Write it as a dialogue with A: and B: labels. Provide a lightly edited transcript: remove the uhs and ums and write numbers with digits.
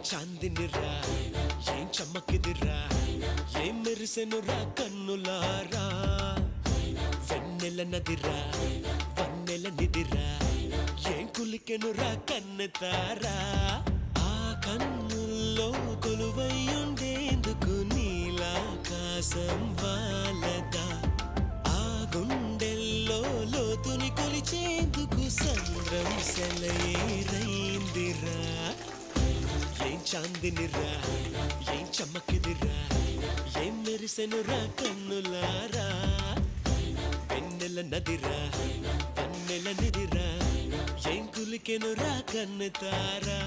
A: చాందినిరా ఏం చమ్మకిదిరా ఏం మెరిసెనురా కన్నులారా వెన్నెల నదిరా వన్నెల నిదిరా ఏం కులికెనురా కన్నెతారా ఆ కన్నుల్లో కొలువయ్యుండేందుకు నీలాకాశం వాలదా ఆ గుండెల్లో లోతుని కొలిచేందుకు సంద్రం సెలయేరైందిరా ఏం చాందినిరా ఏం చమ్మకిదిరా ఏం మెరిసెనురా కన్నులారా వెన్నెల నదిరా వన్నెల నిదిరా ఏం కులికెనురా కన్నెతారా